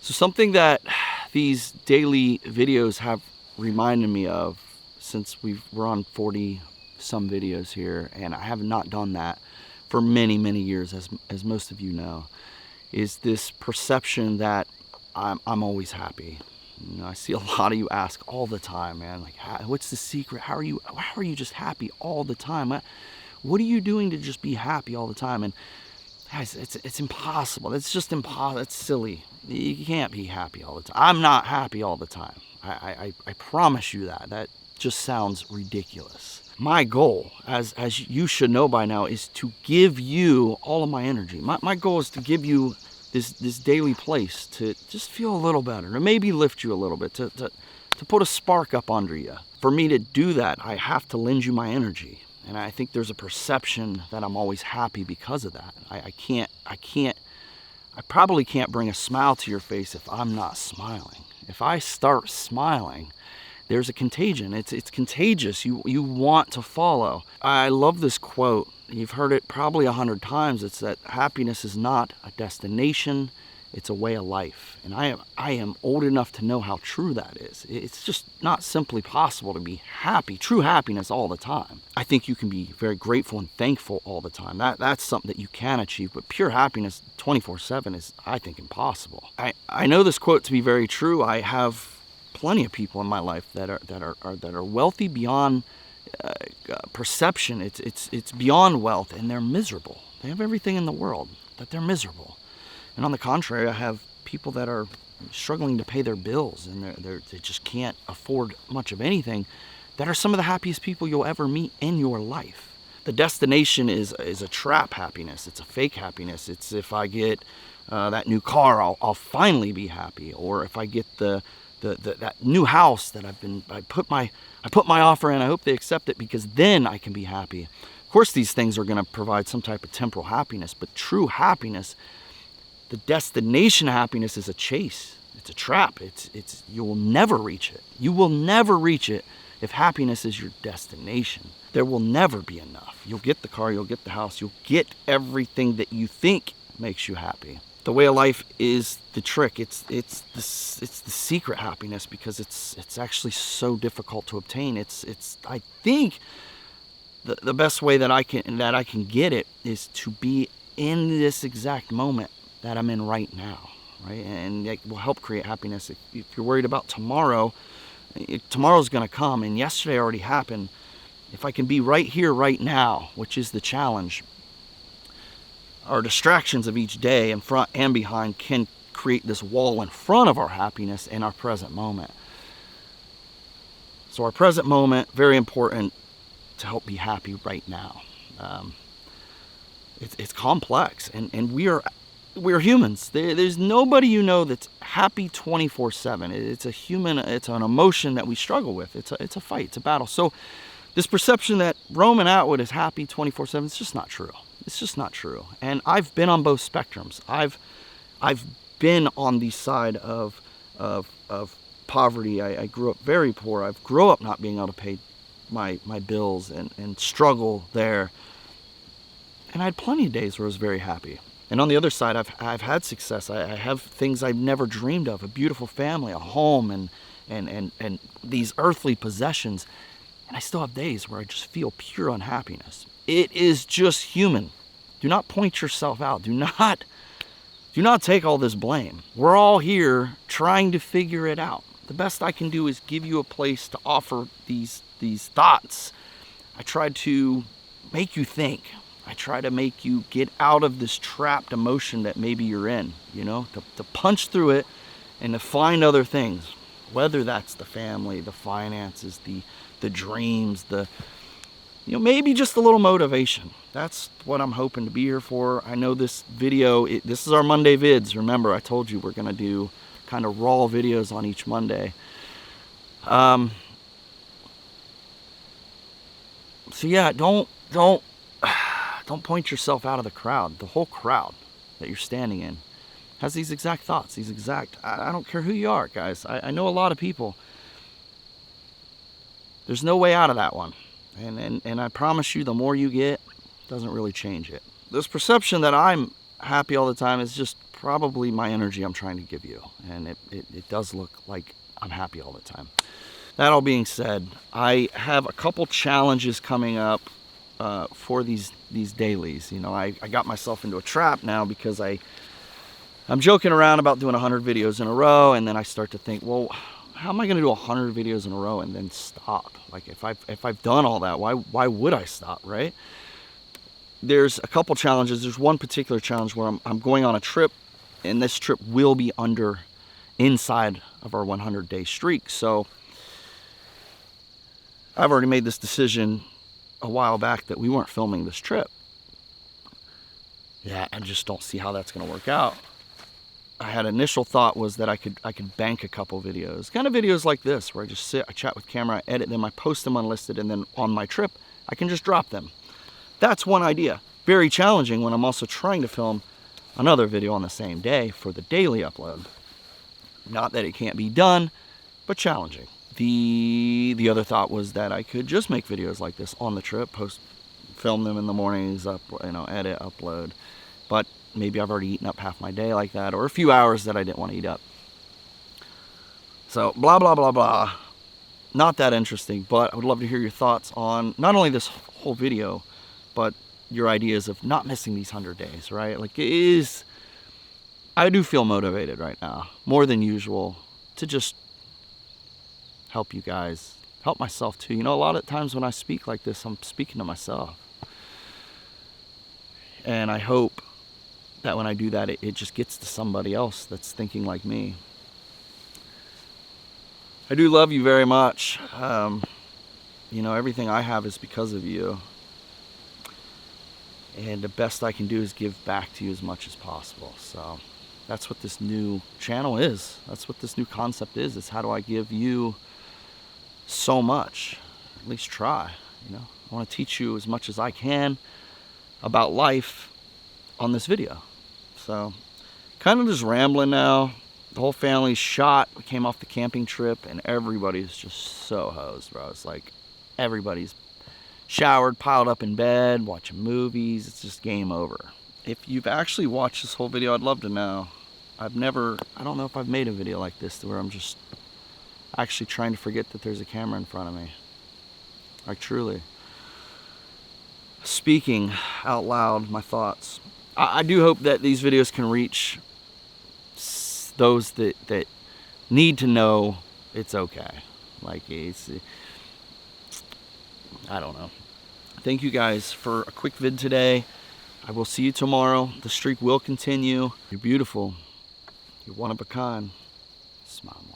So something that these daily videos have reminded me of, since we're on 40 some videos here, and I have not done that for many, many years, as most of you know, is this perception that I'm always happy. You know, I see a lot of you ask all the time, man, like, what's the secret? How are you just happy all the time? What are you doing to just be happy all the time? And guys, it's impossible. It's just impossible. It's silly. You can't be happy all the time. I'm not happy all the time. I promise you that. That just sounds ridiculous. My goal, as you should know by now, is to give you all of my energy. My goal is to give you this daily place to just feel a little better, to maybe lift you a little bit, to put a spark up under you. For me to do that, I have to lend you my energy. And I think there's a perception that I'm always happy because of that. I probably can't bring a smile to your face if I'm not smiling. If I start smiling, there's a contagion. It's contagious. You want to follow. I love this quote. You've heard it probably 100 times. It's that happiness is not a destination, it's a way of life. And I am old enough to know how true that is. It's just not simply possible to be happy, true happiness all the time. I think you can be very grateful and thankful all the time. That's something that you can achieve, but pure happiness 24/7 is, I think, impossible. I know this quote to be very true. I have plenty of people in my life that are wealthy beyond perception. It's beyond wealth, and they're miserable. They have everything in the world, but they're miserable. And on the contrary, I have people that are struggling to pay their bills, and they just can't afford much of anything, that are some of the happiest people you'll ever meet in your life. The destination is a trap happiness. It's a fake happiness. It's if I get that new car, I'll finally be happy. Or if I get that new house that I put my offer in, I hope they accept it, because then I can be happy. Of course, these things are going to provide some type of temporal happiness, but true happiness, the destination happiness, is a chase. It's a trap. You will never reach it. You will never reach it if happiness is your destination. There will never be enough. You'll get the car, you'll get the house, you'll get everything that you think makes you happy. The way of life is the trick. It's the secret happiness, because it's actually so difficult to obtain. I think the best way that I can get it is to be in this exact moment that I'm in right now, right? And it will help create happiness. If you're worried about tomorrow, tomorrow's going to come, and yesterday already happened. If I can be right here, right now, which is the challenge, our distractions of each day, in front and behind, can create this wall in front of our happiness in our present moment. So our present moment, very important to help be happy right now. It's complex, and we're humans. There's nobody you know that's happy 24/7. It's an emotion that we struggle with. It's a fight, it's a battle. So this perception that Roman Atwood is happy 24/7, it's just not true. It's just not true. And I've been on both spectrums. I've been on the side of poverty. I grew up very poor. I've grown up not being able to pay my bills and struggle there. And I had plenty of days where I was very happy. And on the other side, I've had success. I have things I've never dreamed of: a beautiful family, a home, and these earthly possessions. And I still have days where I just feel pure unhappiness. It is just human. Do not point yourself out. Do not take all this blame. We're all here trying to figure it out. The best I can do is give you a place to offer these thoughts. I try to make you think. I try to make you get out of this trapped emotion that maybe you're in, to punch through it and to find other things, whether that's the family, the finances, the dreams, maybe just a little motivation. That's what I'm hoping to be here for. I know this video, this is our Monday vids. Remember, I told you we're going to do kind of raw videos on each Monday. So yeah, don't point yourself out of the crowd. The whole crowd that you're standing in has these exact thoughts, I don't care who you are, guys. I know a lot of people. There's no way out of that one. And I promise you, the more you get, doesn't really change it. This perception that I'm happy all the time. It's just probably my energy I'm trying to give you. And it does look like I'm happy all the time. That all being said, I have a couple challenges coming up for these dailies. You know, I got myself into a trap now because I'm joking around about doing 100 videos in a row, and then I start to think, well, how am I going to do 100 videos in a row and then stop? Like, if I've done all that, why would I stop, right? There's a couple challenges. There's one particular challenge where I'm going on a trip, and this trip will be inside of our 100-day streak. So I've already made this decision a while back that we weren't filming this trip. Yeah, I just don't see how that's going to work out. I had initial thought was that I could bank a couple videos, kind of videos like this, where I just sit, I chat with camera, I edit them, I post them unlisted, and then on my trip, I can just drop them. That's one idea. Very challenging when I'm also trying to film another video on the same day for the daily upload. Not that it can't be done, but challenging. The other thought was that I could just make videos like this on the trip, film them in the mornings, edit, upload. But maybe I've already eaten up half my day like that, or a few hours that I didn't want to eat up. So blah, blah, blah, blah. Not that interesting, but I would love to hear your thoughts on not only this whole video, but your ideas of not missing these 100 days, right? Like, I do feel motivated right now, more than usual, to just help you guys, help myself too. You know, a lot of times when I speak like this, I'm speaking to myself. And I hope that when I do that, it just gets to somebody else that's thinking like me. I do love you very much. You know, everything I have is because of you. And the best I can do is give back to you as much as possible. So that's what this new channel is. That's what this new concept is. It's how do I give you so much? At least try, you know. I want to teach you as much as I can about life on this video. So kind of just rambling now. The whole family's shot. We came off the camping trip and everybody's just so hosed, bro. It's like everybody's showered, piled up in bed, watching movies. It's just game over. If you've actually watched this whole video, I'd love to know. I don't know if I've made a video like this where I'm just actually trying to forget that there's a camera in front of me. Like, truly. Speaking out loud my thoughts. I do hope that these videos can reach those that need to know it's okay. Like, I don't know. Thank you guys for a quick vid today. I will see you tomorrow. The streak will continue. You're beautiful. You're one of a kind. Smile more.